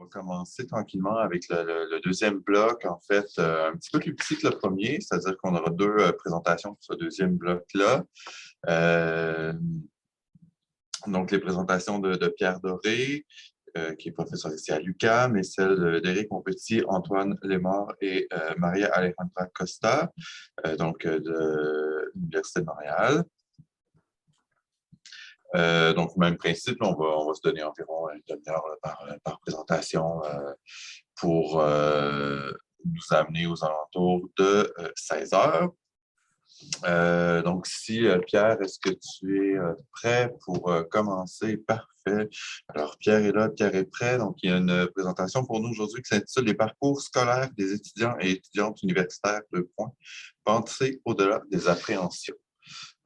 va commencer tranquillement avec le deuxième bloc, en fait, un petit peu plus petit que le premier, c'est-à-dire qu'on aura deux présentations pour ce deuxième bloc-là. Euh, donc, les présentations de Pierre Doré, qui est professeur ici à l'UQAM, et celle d'Éric Monpetit, Antoine Lémard et Maria Alejandra Costa, de l'Université de Montréal. Donc, même principe, on va se donner environ une demi-heure par présentation pour nous amener aux alentours de 16 heures. Donc, si Pierre, est-ce que tu es prêt pour commencer? Parfait. Alors, Pierre est là, Pierre est prêt. Donc, il y a une présentation pour nous aujourd'hui qui s'intitule Les parcours scolaires des étudiants et étudiantes universitaires, penser au-delà des appréhensions.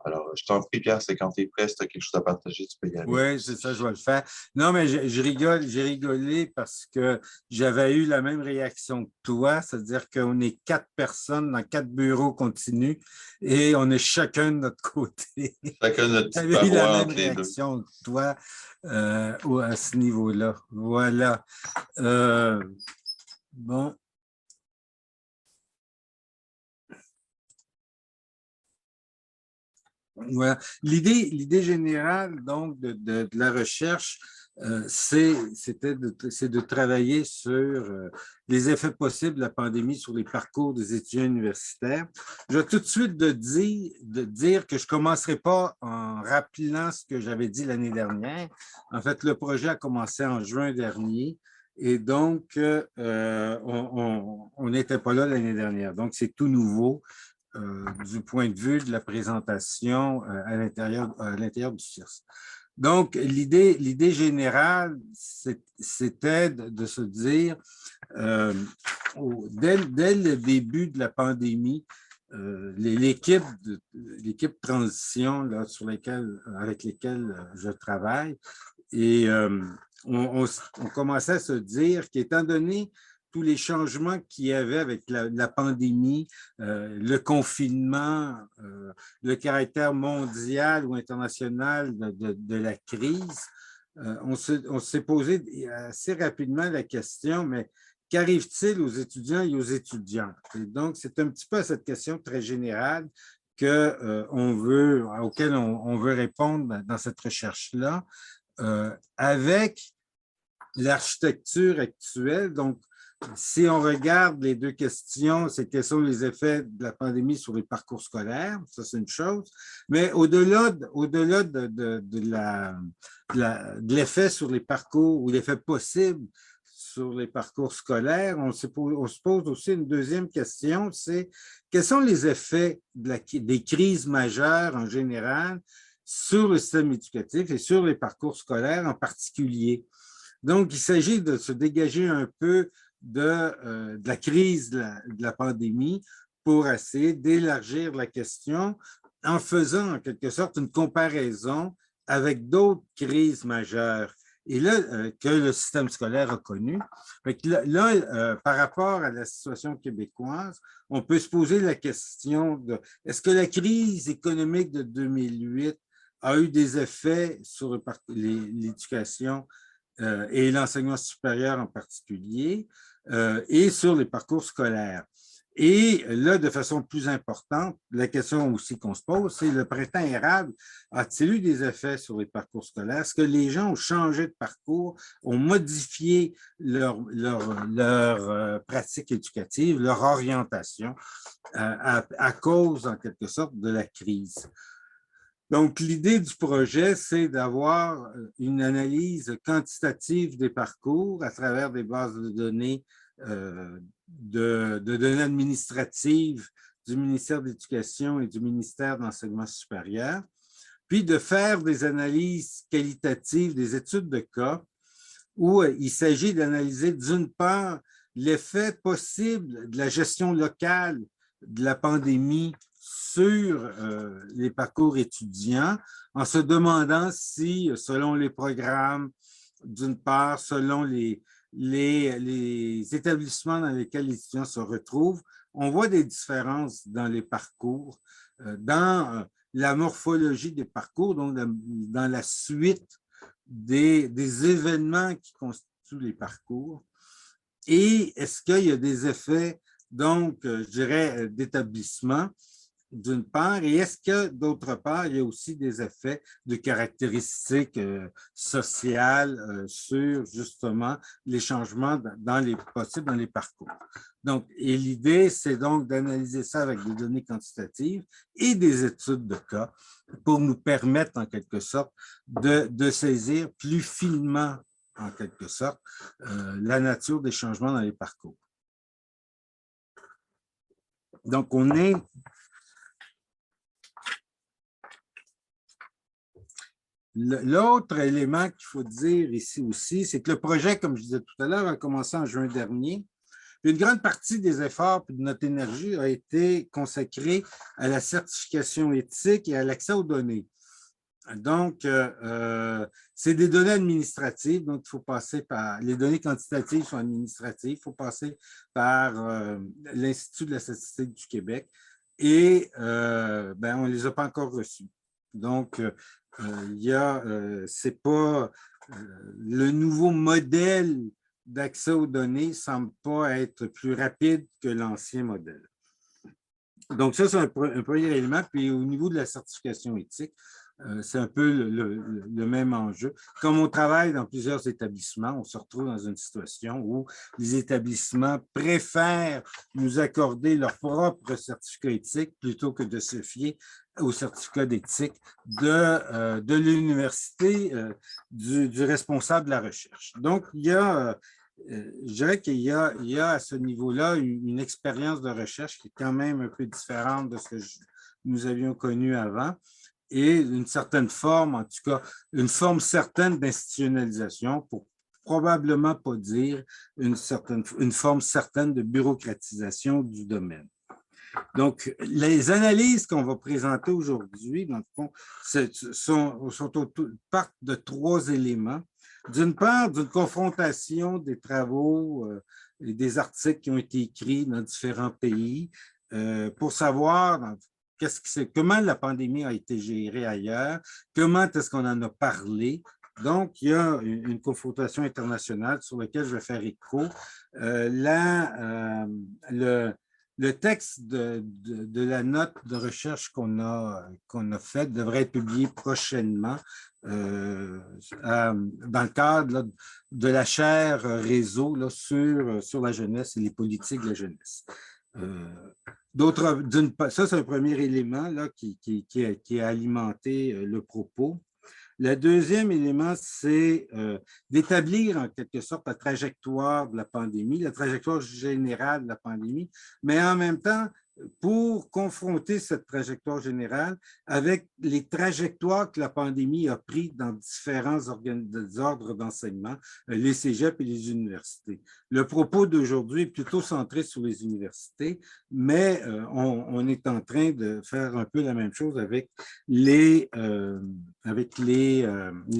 Alors, je t'en prie, Pierre, c'est quand tu es prêt, si tu as quelque chose à partager, tu peux y aller. Oui, c'est ça, je vais le faire. Non, mais je rigole, j'ai rigolé parce que j'avais eu la même réaction que toi, c'est-à-dire qu'on est 4 personnes dans 4 bureaux continus et on est chacun de notre côté. Chacun notre petite J'avais eu la paroi même entre les deux. réaction que toi à ce niveau-là. Voilà. Bon. Voilà. L'idée générale donc de la recherche, c'est de travailler sur les effets possibles de la pandémie sur les parcours des étudiants universitaires. Je vais tout de suite de dire que je ne commencerai pas en rappelant ce que j'avais dit l'année dernière. En fait, le projet a commencé en juin dernier. Et donc, on n'était pas là l'année dernière. Donc, c'est tout nouveau. Du point de vue de la présentation à l'intérieur du CIRS. Donc, l'idée générale, c'était de se dire, dès le début de la pandémie, l'équipe transition là, avec lesquelles je travaille, et on commençait à se dire qu'étant donné tous les changements qu'il y avait avec la pandémie, le confinement, le caractère mondial ou international de la crise, on s'est posé assez rapidement la question, mais qu'arrive-t-il aux étudiants et aux étudiantes? Et donc, c'est un petit peu à cette question très générale auquel on veut répondre dans cette recherche-là, avec l'architecture actuelle. Donc, si on regarde les deux questions, c'est quels sont les effets de la pandémie sur les parcours scolaires, ça c'est une chose, mais au-delà de l'effet sur les parcours ou l'effet possible sur les parcours scolaires, on se pose aussi une deuxième question, c'est quels sont les effets des crises majeures en général sur le système éducatif et sur les parcours scolaires en particulier. Donc, il s'agit de se dégager un peu de la crise de la pandémie pour essayer d'élargir la question en faisant en quelque sorte une comparaison avec d'autres crises majeures et là, que le système scolaire a connu. Par rapport à la situation québécoise, on peut se poser la question de est-ce que la crise économique de 2008 a eu des effets sur l'éducation et l'enseignement supérieur en particulier, et sur les parcours scolaires. Et là, de façon plus importante, la question aussi qu'on se pose, c'est le printemps érable a-t-il eu des effets sur les parcours scolaires? Est-ce que les gens ont changé de parcours, ont modifié leur pratique éducative, leur orientation à cause, en quelque sorte, de la crise? Donc, l'idée du projet, c'est d'avoir une analyse quantitative des parcours à travers des bases de données données administratives du ministère de l'Éducation et du ministère de l'Enseignement supérieur, puis de faire des analyses qualitatives, des études de cas, où il s'agit d'analyser d'une part l'effet possible de la gestion locale de la pandémie sur les parcours étudiants, en se demandant si, selon les programmes, d'une part, selon les établissements dans lesquels les étudiants se retrouvent, on voit des différences dans les parcours, dans la morphologie des parcours, donc dans la suite des événements tous les parcours? Et est-ce qu'il y a des effets, donc, je dirais, d'établissement, d'une part, et est-ce que, d'autre part, il y a aussi des effets de caractéristiques sociales sur, justement, les changements possibles dans les parcours? Donc, et l'idée, c'est donc d'analyser ça avec des données quantitatives et des études de cas pour nous permettre, en quelque sorte, de saisir plus finement, en quelque sorte, la nature des changements dans les parcours. Donc, on est... L'autre élément qu'il faut dire ici aussi, c'est que le projet, comme je disais tout à l'heure, a commencé en juin dernier. Une grande partie des efforts et de notre énergie a été consacrée à la certification éthique et à l'accès aux données. Donc, c'est des données administratives, donc il faut passer par, les données quantitatives sont administratives, il faut passer par l'Institut de la statistique du Québec et on ne les a pas encore reçues. Donc, c'est pas le nouveau modèle d'accès aux données ne semble pas être plus rapide que l'ancien modèle. Donc, ça, c'est un premier élément. Puis, au niveau de la certification éthique, c'est un peu le même enjeu. Comme on travaille dans plusieurs établissements, on se retrouve dans une situation où les établissements préfèrent nous accorder leur propre certificat éthique plutôt que de se fier au certificat d'éthique de l'université, du responsable de la recherche. Donc, il y a, je dirais qu'il y a à ce niveau-là une expérience de recherche qui est quand même un peu différente de ce que nous avions connu avant et une certaine forme, en tout cas, une forme certaine d'institutionnalisation pour probablement pas dire une forme certaine de bureaucratisation du domaine. Donc, les analyses qu'on va présenter aujourd'hui, dans le fond, partent de trois éléments. D'une part, d'une confrontation des travaux et des articles qui ont été écrits dans différents pays pour savoir comment la pandémie a été gérée ailleurs, comment est-ce qu'on en a parlé. Donc, il y a une confrontation internationale sur laquelle je vais faire écho. Le texte de la note de recherche qu'on a faite devrait être publié prochainement dans le cadre de la chaire réseau là, sur la jeunesse et les politiques de la jeunesse. Ça, c'est un premier élément là, qui a alimenté le propos. Le deuxième élément, c'est d'établir en quelque sorte la trajectoire de la pandémie, la trajectoire générale de la pandémie, mais en même temps, pour confronter cette trajectoire générale avec les trajectoires que la pandémie a prises dans différents ordres d'enseignement, les cégeps et les universités. Le propos d'aujourd'hui est plutôt centré sur les universités, mais on est en train de faire un peu la même chose avec les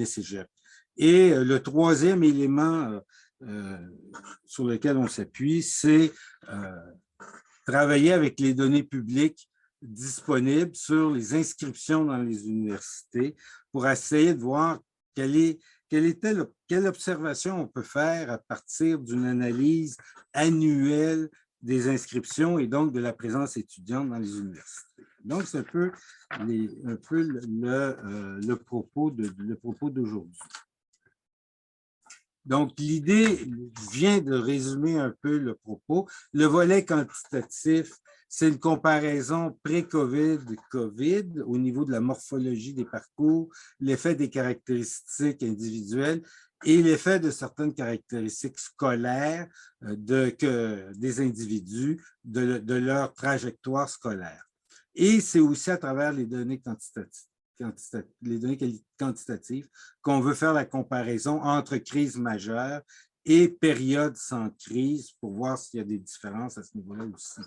cégeps. Et le troisième élément sur lequel on s'appuie, c'est travailler avec les données publiques disponibles sur les inscriptions dans les universités pour essayer de voir quelle observation on peut faire à partir d'une analyse annuelle des inscriptions et donc de la présence étudiante dans les universités. Donc, c'est un peu le propos d'aujourd'hui. Donc, l'idée vient de résumer un peu le propos. Le volet quantitatif, c'est une comparaison pré-COVID-COVID au niveau de la morphologie des parcours, l'effet des caractéristiques individuelles et l'effet de certaines caractéristiques scolaires des individus, de leur trajectoire scolaire. Et c'est aussi à travers les données quantitatives qu'on veut faire la comparaison entre crise majeure et période sans crise pour voir s'il y a des différences à ce niveau-là aussi.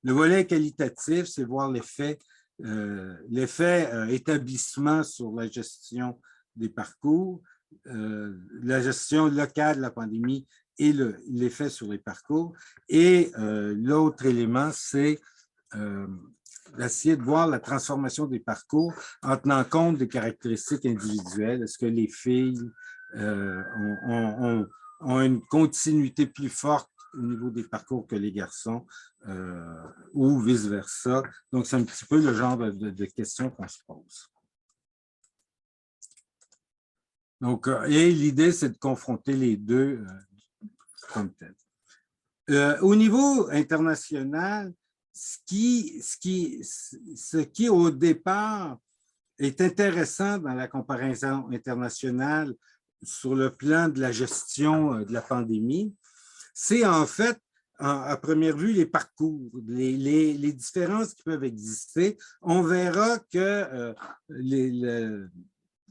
Le volet qualitatif, c'est voir l'effet établissement sur la gestion des parcours, la gestion locale de la pandémie et l'effet sur les parcours. Et l'autre élément, c'est d'essayer de voir la transformation des parcours en tenant compte des caractéristiques individuelles. Est-ce que les filles ont ont une continuité plus forte au niveau des parcours que les garçons ou vice-versa. Donc, c'est un petit peu le genre de questions qu'on se pose. Donc, et l'idée, c'est de confronter les deux comme tel. Au niveau international, ce qui, au départ, est intéressant dans la comparaison internationale sur le plan de la gestion de la pandémie, c'est en fait, à première vue, les parcours, les différences qui peuvent exister. On verra que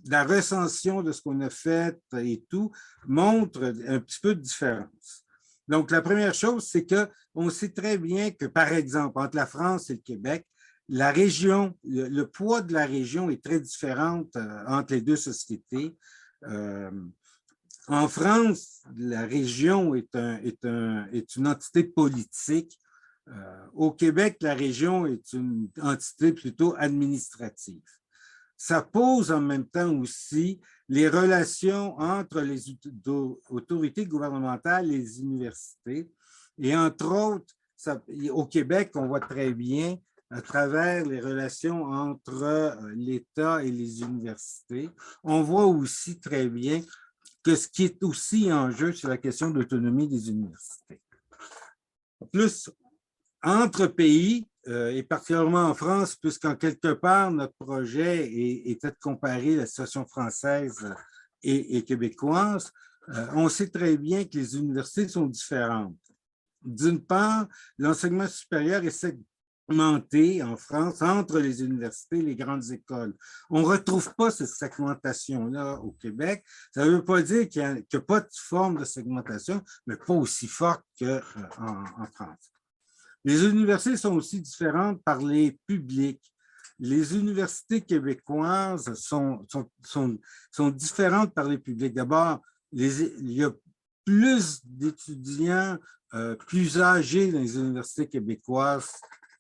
la recension de ce qu'on a fait et tout montre un petit peu de différence. Donc, la première chose, c'est qu'on sait très bien que, par exemple, entre la France et le Québec, la région, le poids de la région est très différent entre les deux sociétés. En France, la région est une entité politique. Au Québec, la région est une entité plutôt administrative. Ça pose en même temps aussi les relations entre les autorités gouvernementales et les universités. Et entre autres, au Québec, on voit très bien à travers les relations entre l'État et les universités. On voit aussi très bien que ce qui est aussi en jeu, c'est la question de l'autonomie des universités. Plus, entre pays, et particulièrement en France, puisqu'en quelque part, notre projet était de comparer la situation française et québécoise, on sait très bien que les universités sont différentes. D'une part, l'enseignement supérieur est segmenté en France entre les universités et les grandes écoles. On ne retrouve pas cette segmentation-là au Québec. Ça ne veut pas dire qu'il n'y a pas de forme de segmentation, mais pas aussi forte qu'en France. Les universités sont aussi différentes par les publics. Les universités québécoises sont différentes par les publics. D'abord, il y a plus d'étudiants plus âgés dans les universités québécoises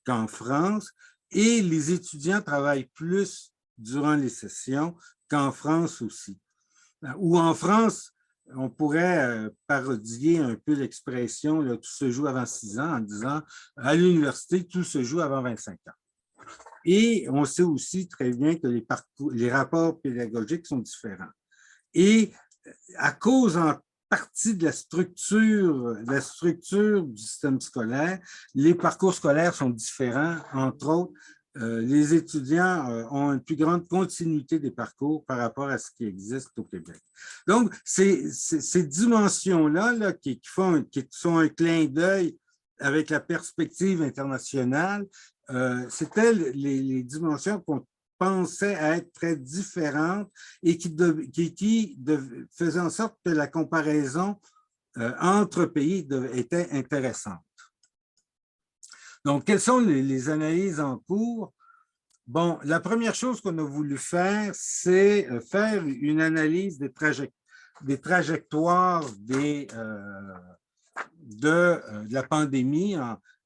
qu'en France et les étudiants travaillent plus durant les sessions qu'en France aussi. Ou en France, on pourrait parodier un peu l'expression « tout se joue avant 6 ans » en disant « à l'université, tout se joue avant 25 ans ». Et on sait aussi très bien que les rapports pédagogiques sont différents. Et à cause en partie de la structure du système scolaire, les parcours scolaires sont différents, entre autres, les étudiants ont une plus grande continuité des parcours par rapport à ce qui existe au Québec. Donc, ces dimensions-là qui sont un clin d'œil avec la perspective internationale, c'était les dimensions qu'on pensait être très différentes et qui faisaient en sorte que la comparaison entre pays était intéressante. Donc, quelles sont les analyses en cours? Bon, la première chose qu'on a voulu faire, c'est faire une analyse des trajectoires de la pandémie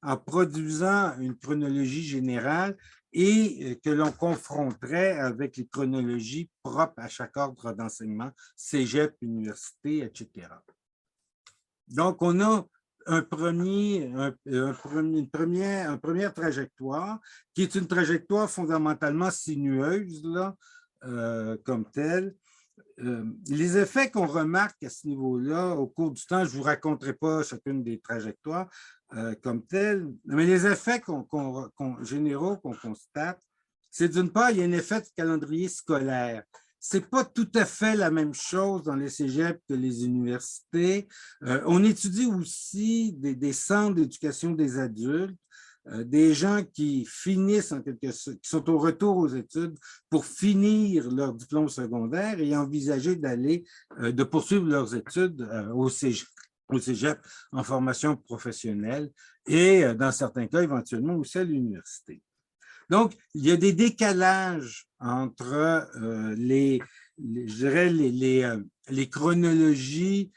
en produisant une chronologie générale et que l'on confronterait avec les chronologies propres à chaque ordre d'enseignement, cégep, université, etc. Donc, on a une première trajectoire qui est une trajectoire fondamentalement sinueuse, là, comme telle. Les effets qu'on remarque à ce niveau-là, au cours du temps, je ne vous raconterai pas chacune des trajectoires comme telles, mais les effets généraux qu'on constate, c'est d'une part, il y a un effet de calendrier scolaire. Ce n'est pas tout à fait la même chose dans les cégeps que les universités. On étudie aussi des centres d'éducation des adultes, des gens qui finissent en quelque sorte, qui sont au retour aux études pour finir leur diplôme secondaire et envisager de poursuivre leurs études au cégep en formation professionnelle et dans certains cas éventuellement aussi à l'université. Donc, il y a des décalages entre les chronologies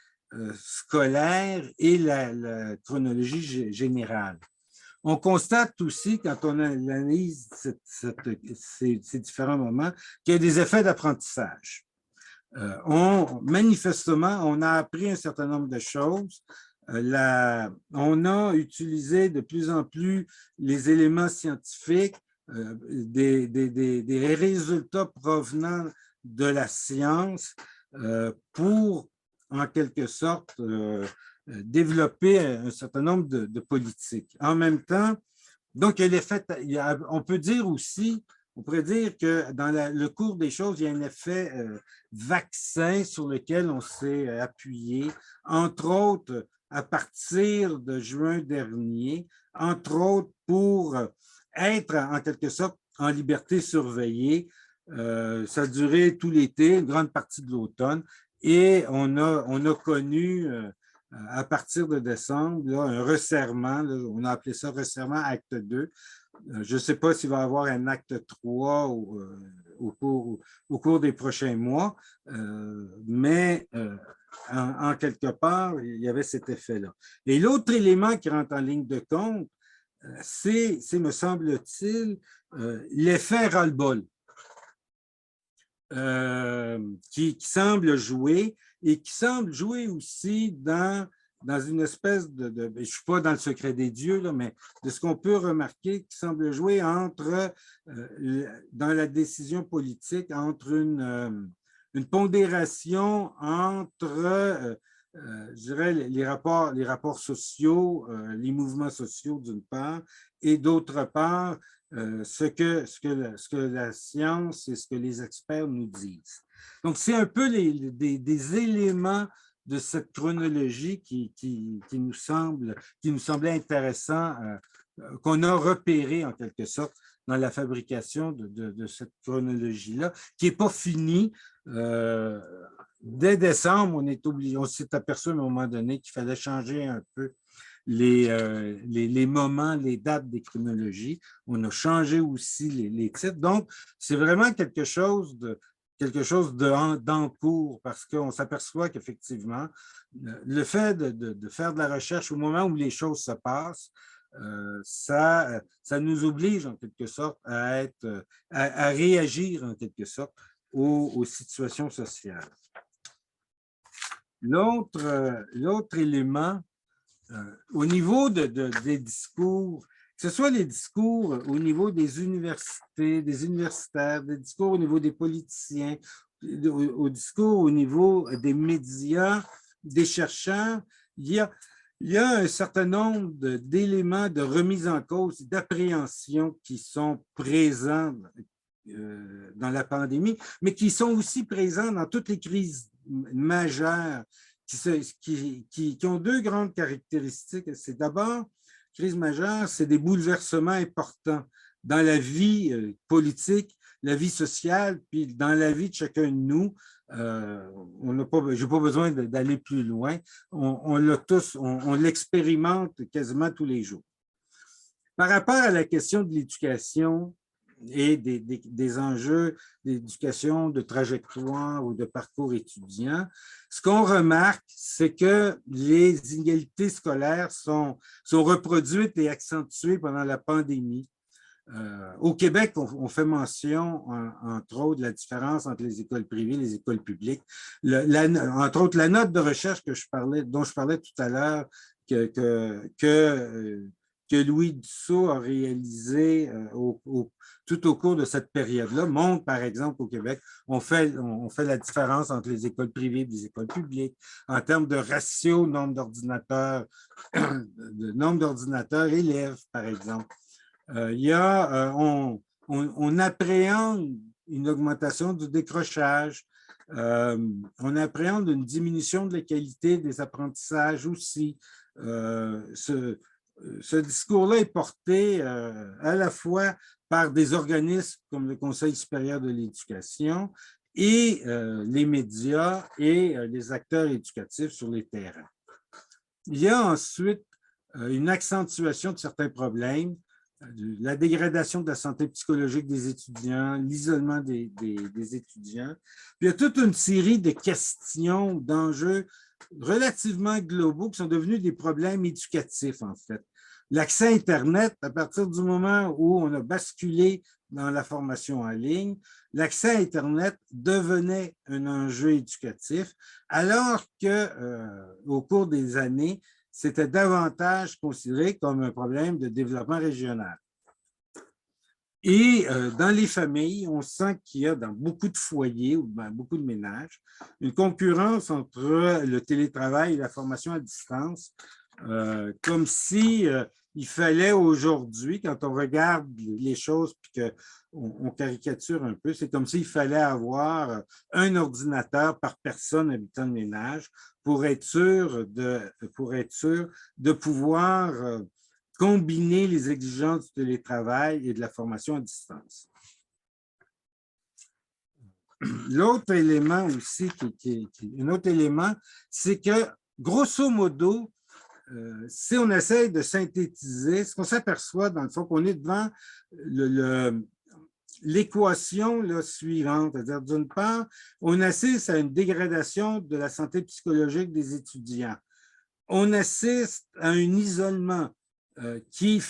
scolaires et la chronologie générale. On constate aussi, quand on analyse ces différents moments, qu'il y a des effets d'apprentissage. Manifestement, on a appris un certain nombre de choses. On a utilisé de plus en plus les éléments scientifiques, des résultats provenant de la science pour, en quelque sorte, développer un certain nombre de politiques. En même temps, donc, on peut dire aussi, on pourrait dire que dans le cours des choses, il y a un effet vaccin sur lequel on s'est appuyé, entre autres à partir de juin dernier, entre autres pour être en quelque sorte en liberté surveillée. Ça a duré tout l'été, une grande partie de l'automne, et on a connu à partir de décembre, là, un resserrement, là, on a appelé ça resserrement acte 2. Je ne sais pas s'il va y avoir un acte 3 au cours des prochains mois, mais en quelque part, il y avait cet effet-là. Et l'autre élément qui rentre en ligne de compte, c'est me semble-t-il, l'effet ras-le-bol qui semble jouer et qui semble jouer aussi dans une espèce je ne suis pas dans le secret des dieux, là, mais de ce qu'on peut remarquer, qui semble jouer entre, dans la décision politique, entre une pondération entre, je dirais, les rapports sociaux, les mouvements sociaux d'une part, et d'autre part, ce que la science et ce que les experts nous disent. Donc, c'est un peu des éléments de cette chronologie qui nous semblait intéressant, qu'on a repéré en quelque sorte dans la fabrication de cette chronologie-là, qui n'est pas finie. Dès décembre, on s'est aperçu à un moment donné qu'il fallait changer un peu les moments, les dates des chronologies. On a changé aussi les titres. Donc, c'est vraiment quelque chose d'en cours parce qu'on s'aperçoit qu'effectivement, le fait de faire de la recherche au moment où les choses se passent, ça nous oblige en quelque sorte à réagir en quelque sorte aux situations sociales. L'autre élément, au niveau des discours, que ce soit les discours au niveau des universités, des universitaires, des discours au niveau des politiciens, au discours au niveau des médias, des chercheurs, il y a un certain nombre d'éléments de remise en cause, d'appréhension qui sont présents dans la pandémie, mais qui sont aussi présents dans toutes les crises majeures qui ont deux grandes caractéristiques. C'est d'abord, crise majeure, c'est des bouleversements importants dans la vie politique, la vie sociale, puis dans la vie de chacun de nous. Je n'ai pas besoin d'aller plus loin. On l'expérimente quasiment tous les jours. Par rapport à la question de l'éducation et des enjeux d'éducation, de trajectoire ou de parcours étudiant, ce qu'on remarque, c'est que les inégalités scolaires sont reproduites et accentuées pendant la pandémie. Au Québec, on fait mention, entre autres, de la différence entre les écoles privées et les écoles publiques. Entre autres, la note de recherche dont je parlais tout à l'heure, que Louis Dussault a réalisé tout au cours de cette période-là, montre, par exemple, au Québec, on fait la différence entre les écoles privées et les écoles publiques en termes de ratio nombre d'ordinateurs élèves, par exemple. On appréhende une augmentation du décrochage, on appréhende une diminution de la qualité des apprentissages aussi. Ce discours-là est porté à la fois par des organismes comme le Conseil supérieur de l'éducation et les médias et les acteurs éducatifs sur les terrains. Il y a ensuite une accentuation de certains problèmes, la dégradation de la santé psychologique des étudiants, l'isolement des étudiants. Puis il y a toute une série de questions, d'enjeux relativement globaux qui sont devenus des problèmes éducatifs, en fait. L'accès à Internet, à partir du moment où on a basculé dans la formation en ligne, l'accès à Internet devenait un enjeu éducatif, alors qu'au cours des années, c'était davantage considéré comme un problème de développement régional. Et dans les familles, on sent qu'il y a dans beaucoup de foyers ou dans beaucoup de ménages une concurrence entre le télétravail et la formation à distance, comme si il fallait aujourd'hui, quand on regarde les choses puis qu'on caricature un peu, c'est comme s'il fallait avoir un ordinateur par personne habitant le ménage pour être sûr de pouvoir combiner les exigences du télétravail et de la formation à distance. L'autre élément aussi, un autre élément, c'est que, grosso modo, si on essaie de synthétiser, ce qu'on s'aperçoit, dans le fond, qu'on est devant l'équation suivante, c'est-à-dire, d'une part, on assiste à une dégradation de la santé psychologique des étudiants. On assiste à un isolement qui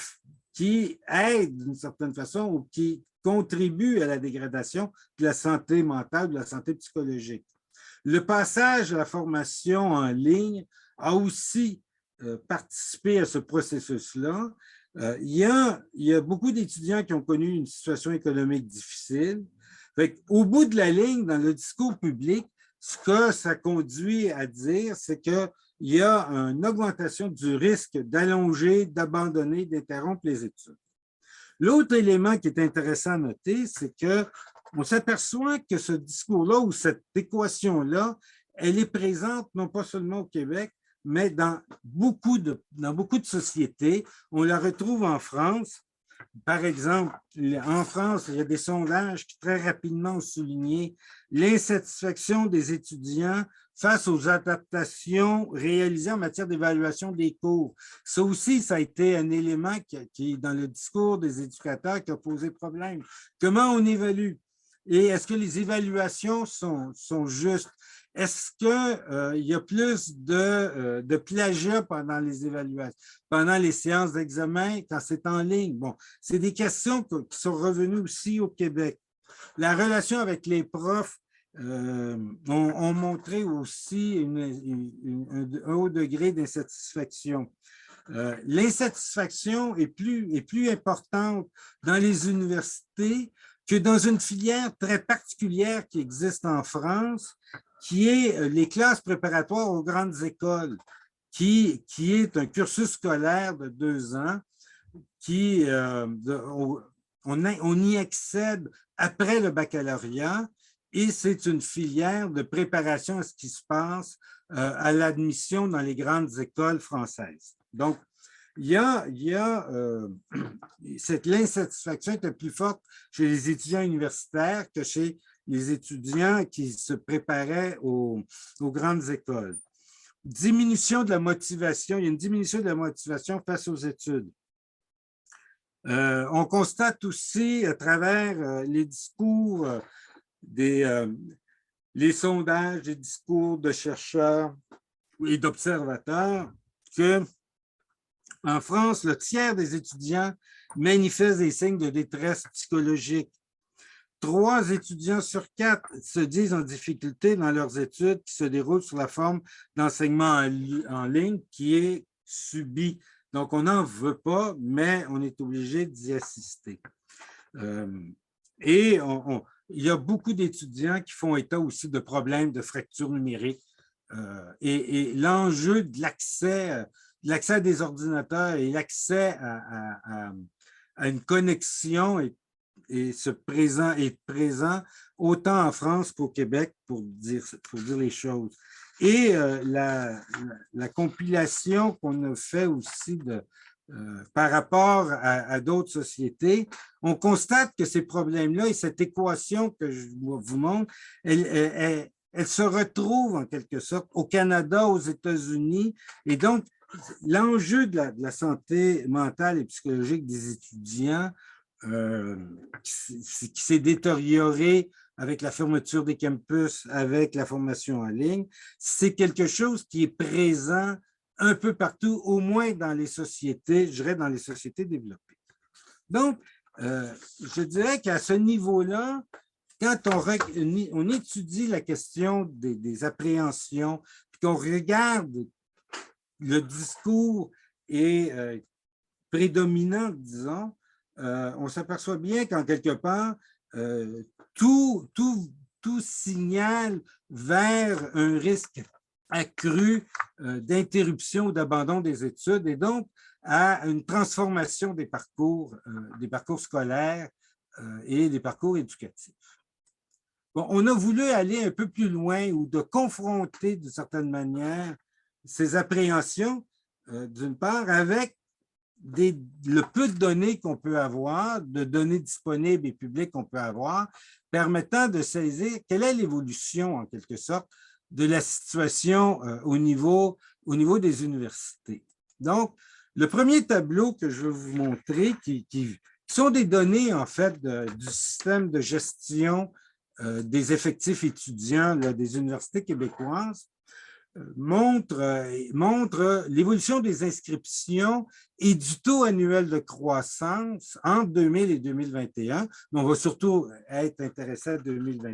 aide d'une certaine façon ou qui contribue à la dégradation de la santé mentale, de la santé psychologique. Le passage à la formation en ligne a aussi participé à ce processus-là. Il y a beaucoup d'étudiants qui ont connu une situation économique difficile. Au bout de la ligne, dans le discours public, ce que ça conduit à dire, c'est qu'il y a une augmentation du risque d'allonger, d'abandonner, d'interrompre les études. L'autre élément qui est intéressant à noter, c'est qu'on s'aperçoit que ce discours-là ou cette équation-là, elle est présente non pas seulement au Québec, mais dans beaucoup de sociétés. On la retrouve en France. Par exemple, en France, il y a des sondages qui très rapidement ont souligné l'insatisfaction des étudiants face aux adaptations réalisées en matière d'évaluation des cours. Ça aussi, ça a été un élément qui dans le discours des éducateurs, qui a posé problème. Comment on évalue? Et est-ce que les évaluations sont justes? Est-ce qu'il y a plus de plagiat pendant les évaluations, pendant les séances d'examen, quand c'est en ligne? Bon, c'est des questions qui sont revenues aussi au Québec. La relation avec les profs ont montré aussi un haut degré d'insatisfaction. L'insatisfaction est plus importante dans les universités que dans une filière très particulière qui existe en France, qui est les classes préparatoires aux grandes écoles, qui est un cursus scolaire de 2 ans, on y accède après le baccalauréat et c'est une filière de préparation à ce qui se passe à l'admission dans les grandes écoles françaises. Donc, l'insatisfaction était plus forte chez les étudiants universitaires que chez les étudiants qui se préparaient aux grandes écoles. Diminution de la motivation, il y a une diminution de la motivation face aux études. On constate aussi à travers les discours, les sondages, les discours de chercheurs et d'observateurs que en France, le tiers des étudiants manifestent des signes de détresse psychologique. 3 étudiants sur 4 se disent en difficulté dans leurs études qui se déroulent sous la forme d'enseignement en ligne qui est subi. Donc, on n'en veut pas, mais on est obligé d'y assister. Et il y a beaucoup d'étudiants qui font état aussi de problèmes de fracture numérique. Et l'enjeu de l'accès à des ordinateurs et l'accès à une connexion est présent autant en France qu'au Québec, pour dire les choses. Et la compilation qu'on a fait aussi par rapport à d'autres sociétés, on constate que ces problèmes-là et cette équation que je vous montre, elle se retrouve en quelque sorte au Canada, aux États-Unis. Et donc, l'enjeu de la santé mentale et psychologique des étudiants qui s'est détérioré avec la fermeture des campus, avec la formation en ligne, c'est quelque chose qui est présent un peu partout, au moins dans les sociétés, je dirais dans les sociétés développées. Donc, je dirais qu'à ce niveau-là, quand on étudie la question des appréhensions, puis qu'on regarde le discours est prédominant, disons, on s'aperçoit bien qu'en quelque part, tout signale vers un risque accru d'interruption ou d'abandon des études et donc à une transformation des parcours scolaires et des parcours éducatifs. Bon, on a voulu aller un peu plus loin ou de confronter d'une certaine manière ces appréhensions, d'une part, avec le peu de données qu'on peut avoir, de données disponibles et publiques qu'on peut avoir, permettant de saisir quelle est l'évolution, en quelque sorte, de la situation au niveau des universités. Donc, le premier tableau que je vais vous montrer, qui sont des données, en fait, du système de gestion des effectifs étudiants là, des universités québécoises, montre l'évolution des inscriptions et du taux annuel de croissance entre 2000 et 2021. Mais on va surtout être intéressé à 2020,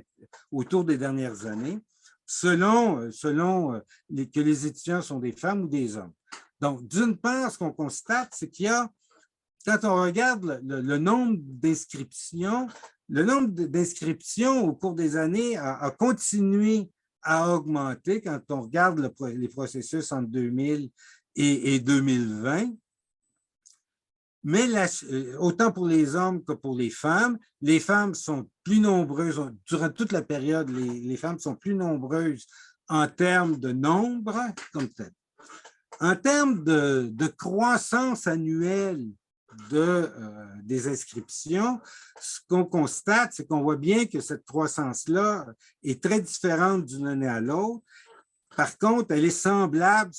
autour des dernières années, selon que les étudiants sont des femmes ou des hommes. Donc, d'une part, ce qu'on constate, c'est qu'il y a, quand on regarde le nombre d'inscriptions, au cours des années a continué à augmenter quand on regarde les processus entre 2000 et 2020. Mais autant pour les hommes que pour les femmes sont plus nombreuses. Durant toute la période, les femmes sont plus nombreuses en termes de nombre comme tel. En termes de croissance annuelle des inscriptions, ce qu'on constate, c'est qu'on voit bien que cette croissance-là est très différente d'une année à l'autre. Par contre, elle est semblable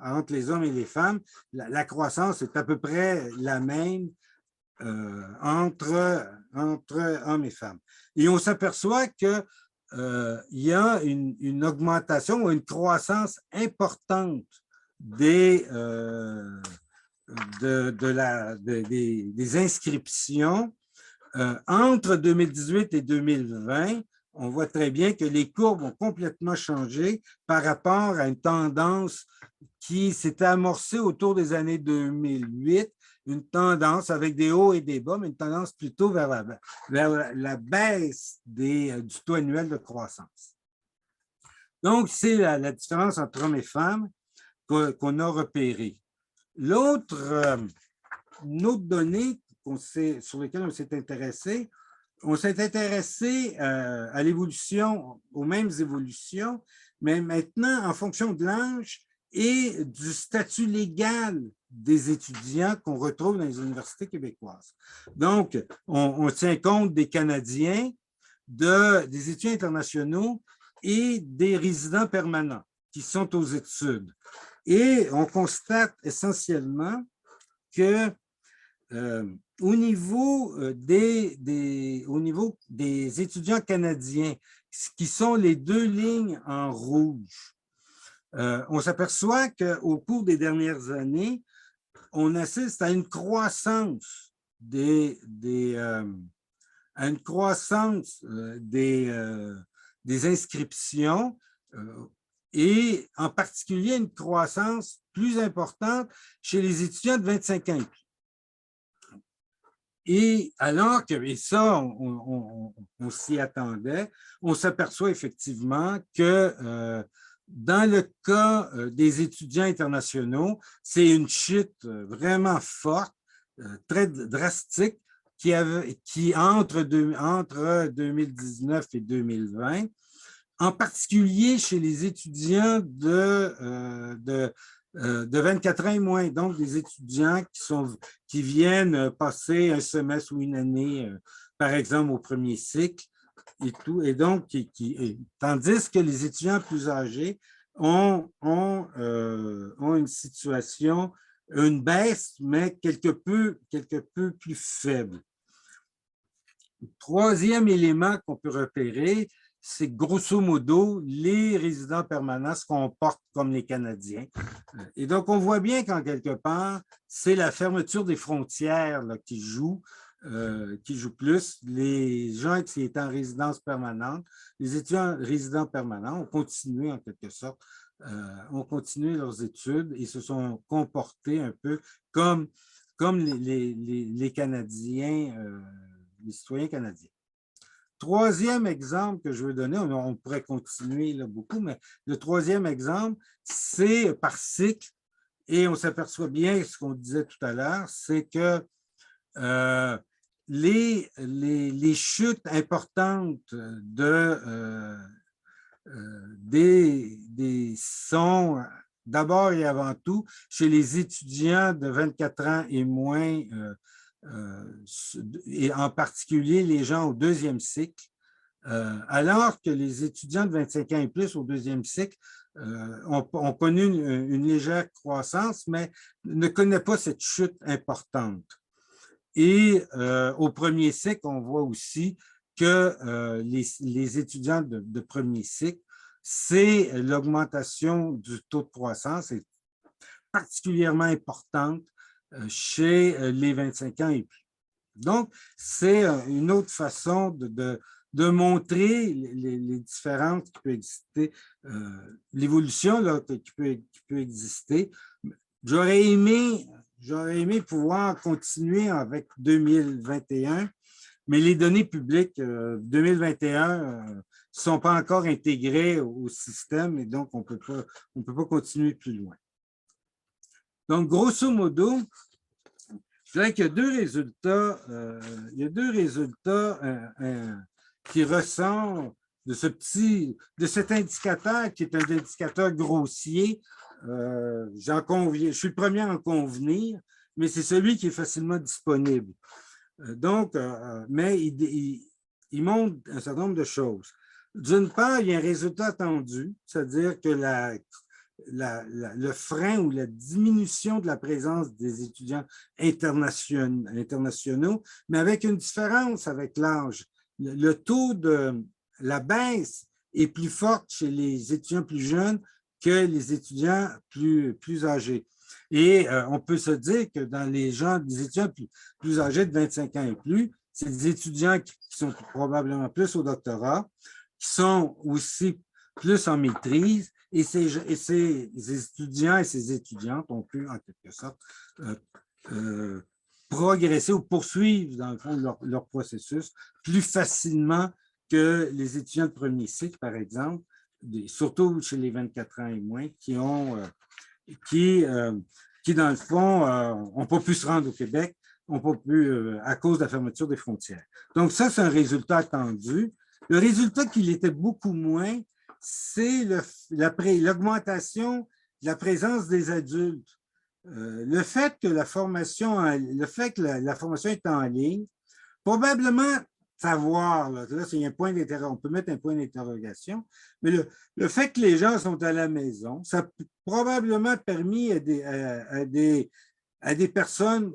entre les hommes et les femmes. La croissance est à peu près la même entre hommes et femmes. Et on s'aperçoit qu'il y a une augmentation ou une croissance importante des inscriptions entre 2018 et 2020. On voit très bien que les courbes ont complètement changé par rapport à une tendance qui s'était amorcée autour des années 2008, une tendance avec des hauts et des bas, mais une tendance plutôt vers la baisse du taux annuel de croissance. Donc, c'est la différence entre hommes et femmes qu'on a repérée. Une autre donnée sur laquelle on s'est intéressé, à l'évolution, aux mêmes évolutions, mais maintenant en fonction de l'âge et du statut légal des étudiants qu'on retrouve dans les universités québécoises. Donc, on tient compte des Canadiens, des étudiants internationaux et des résidents permanents qui sont aux études. Et on constate essentiellement que au niveau des étudiants canadiens, qui sont les deux lignes en rouge, on s'aperçoit qu'au cours des dernières années, on assiste à une croissance des inscriptions et en particulier une croissance plus importante chez les étudiants de 25 ans. Et alors que, et ça, on s'y attendait, on s'aperçoit effectivement que dans le cas des étudiants internationaux, c'est une chute vraiment forte, très drastique, qui entre 2019 et 2020, en particulier chez les étudiants de 24 ans et moins, donc des étudiants qui viennent passer un semestre ou une année, par exemple, au premier cycle et tout, et donc, tandis que les étudiants plus âgés ont une situation, une baisse, mais quelque peu plus faible. Troisième élément qu'on peut repérer, c'est grosso modo, les résidents permanents se comportent comme les Canadiens. Et donc, on voit bien qu'en quelque part, c'est la fermeture des frontières là, qui joue plus. Les gens qui étaient en résidence permanente, les étudiants résidents permanents ont continué en quelque sorte, ont continué leurs études et se sont comportés un peu comme les Canadiens, les citoyens canadiens. Troisième exemple que je veux donner, on pourrait continuer là, beaucoup, mais le troisième exemple, c'est par cycle, et on s'aperçoit bien ce qu'on disait tout à l'heure, c'est que les chutes importantes des sons, d'abord et avant tout, chez les étudiants de 24 ans et moins, et en particulier les gens au deuxième cycle, alors que les étudiants de 25 ans et plus au deuxième cycle ont connu une légère croissance, mais ne connaissent pas cette chute importante. Et au premier cycle, on voit aussi que les étudiants de premier cycle, c'est l'augmentation du taux de croissance est particulièrement importante chez les 25 ans et plus. Donc, c'est une autre façon de montrer les différences qui peuvent exister, l'évolution qui peut exister. J'aurais aimé pouvoir continuer avec 2021, mais les données publiques 2021 ne sont pas encore intégrées au système et donc on ne peut pas continuer plus loin. Donc, grosso modo, je dirais qu'il y a deux résultats qui ressortent de cet indicateur qui est un indicateur grossier. Je suis le premier à en convenir, mais c'est celui qui est facilement disponible. Donc, mais il montre un certain nombre de choses. D'une part, il y a un résultat attendu, c'est-à-dire que le frein ou la diminution de la présence des étudiants internationaux, mais avec une différence avec l'âge. Le taux de la baisse est plus forte chez les étudiants plus jeunes que les étudiants plus âgés. Et on peut se dire que dans les étudiants plus âgés de 25 ans et plus, c'est des étudiants qui sont probablement plus au doctorat, qui sont aussi plus en maîtrise, et ces étudiants et ces étudiantes ont pu, en quelque sorte, progresser ou poursuivre, dans le fond, leur processus plus facilement que les étudiants de premier cycle, par exemple, surtout chez les 24 ans et moins, qui, dans le fond, n'ont pas pu se rendre au Québec, n'ont pas pu, à cause de la fermeture des frontières. Donc, ça, c'est un résultat attendu. Le résultat qu'il était beaucoup moins, c'est l'augmentation de la présence des adultes. Le fait que la formation est en ligne, probablement savoir, là c'est un point d'interrogation, on peut mettre un point d'interrogation, mais le fait que les gens sont à la maison, ça a probablement permis à des personnes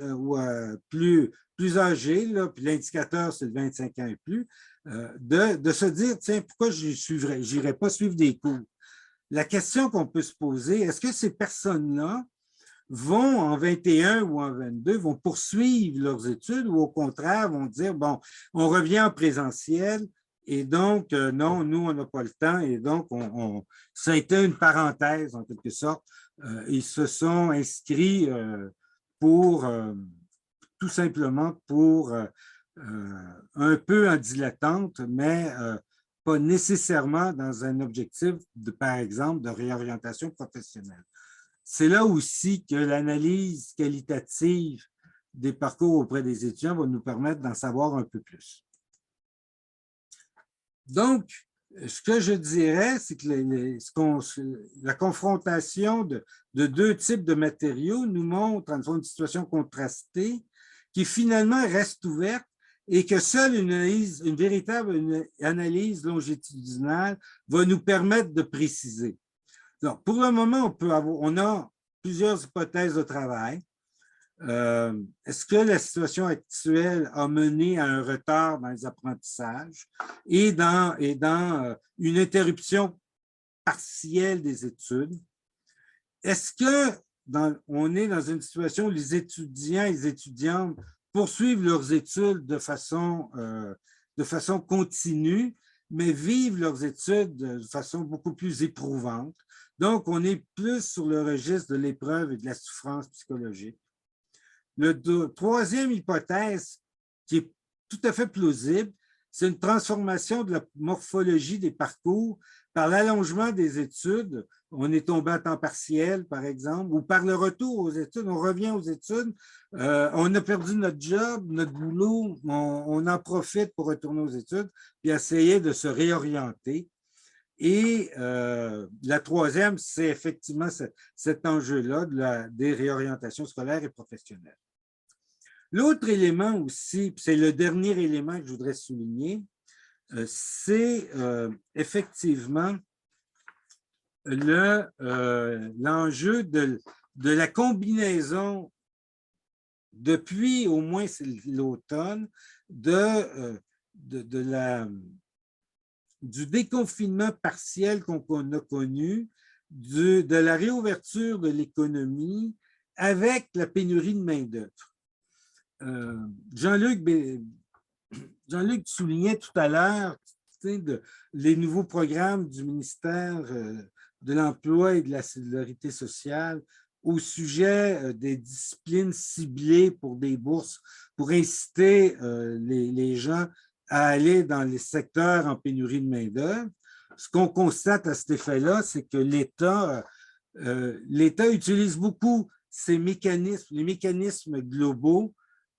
plus âgées, là, puis l'indicateur c'est de 25 ans et plus, de se dire, tiens, pourquoi je n'irais pas suivre des cours? La question qu'on peut se poser, est-ce que ces personnes-là vont en 21 ou en 22, vont poursuivre leurs études ou au contraire vont dire, bon, on revient en présentiel et donc, non, nous, on n'a pas le temps et donc, ça a été une parenthèse en quelque sorte. Ils se sont inscrits tout simplement pour un peu en dilettante, mais pas nécessairement dans un objectif, par exemple, de réorientation professionnelle. C'est là aussi que l'analyse qualitative des parcours auprès des étudiants va nous permettre d'en savoir un peu plus. Donc, ce que je dirais, c'est que la confrontation de deux types de matériaux nous montre une situation contrastée qui finalement reste ouverte et que seule une véritable analyse longitudinale va nous permettre de préciser. Donc, pour le moment, on a plusieurs hypothèses de travail. Est-ce que la situation actuelle a mené à un retard dans les apprentissages et dans une interruption partielle des études? Est-ce que on est dans une situation où les étudiants et les étudiantes poursuivent leurs études de façon continue, mais vivent leurs études de façon beaucoup plus éprouvante? Donc, on est plus sur le registre de l'épreuve et de la souffrance psychologique. Troisième hypothèse qui est tout à fait plausible, c'est une transformation de la morphologie des parcours par l'allongement des études. On est tombé à temps partiel, par exemple, ou par le retour aux études. On revient aux études, on a perdu notre job, notre boulot, on en profite pour retourner aux études puis essayer de se réorienter. Et la troisième, c'est effectivement cet enjeu-là des réorientations scolaires et professionnelles. L'autre élément aussi, c'est le dernier élément que je voudrais souligner, c'est effectivement l'enjeu de la combinaison depuis au moins l'automne du déconfinement partiel qu'on a connu, de la réouverture de l'économie avec la pénurie de main-d'œuvre. Jean-Luc soulignait tout à l'heure les nouveaux programmes du ministère de l'Emploi et de la Sécurité sociale au sujet des disciplines ciblées pour des bourses, pour inciter les gens à aller dans les secteurs en pénurie de main-d'œuvre. Ce qu'on constate à cet effet-là, c'est que l'État utilise beaucoup ces mécanismes, les mécanismes globaux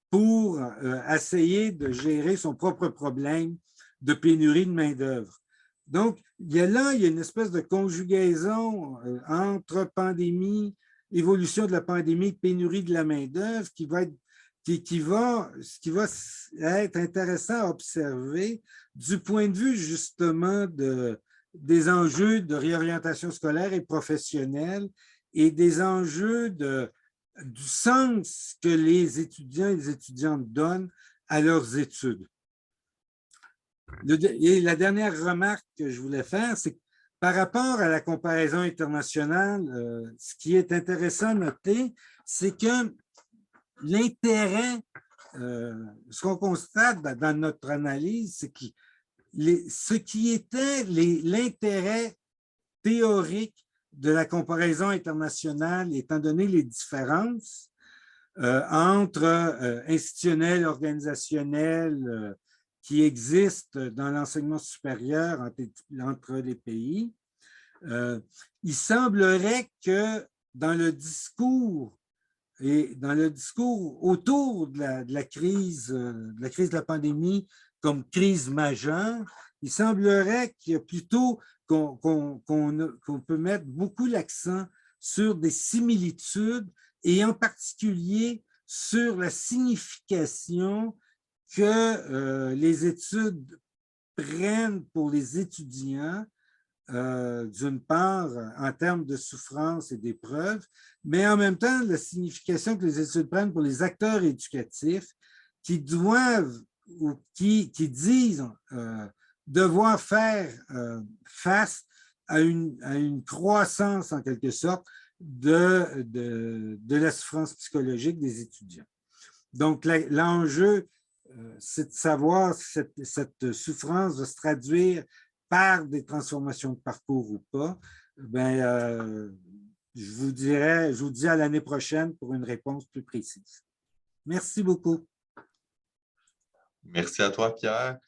pour essayer de gérer son propre problème de pénurie de main-d'œuvre. Donc, il y a une espèce de conjugaison entre pandémie, évolution de la pandémie, pénurie de la main-d'œuvre qui va être intéressant à observer du point de vue justement des enjeux de réorientation scolaire et professionnelle et des enjeux du sens que les étudiants et les étudiantes donnent à leurs études. Et la dernière remarque que je voulais faire, c'est que par rapport à la comparaison internationale, ce qui est intéressant à noter, c'est que l'intérêt, ce qu'on constate dans notre analyse, c'est que ce qui était l'intérêt théorique de la comparaison internationale, étant donné les différences entre institutionnels, organisationnels qui existent dans l'enseignement supérieur entre les pays, il semblerait que dans le discours autour de la crise de la pandémie comme crise majeure, il semblerait qu'il y a plutôt qu'on peut mettre beaucoup l'accent sur des similitudes et en particulier sur la signification que les études prennent pour les étudiants, d'une part en termes de souffrance et d'épreuves, mais en même temps la signification que les études prennent pour les acteurs éducatifs qui doivent ou qui disent devoir faire face à une croissance en quelque sorte de la souffrance psychologique des étudiants. Donc l'enjeu, c'est de savoir si cette souffrance va se traduire par des transformations de parcours ou pas. Je vous dis à l'année prochaine pour une réponse plus précise. Merci beaucoup. Merci à toi, Pierre.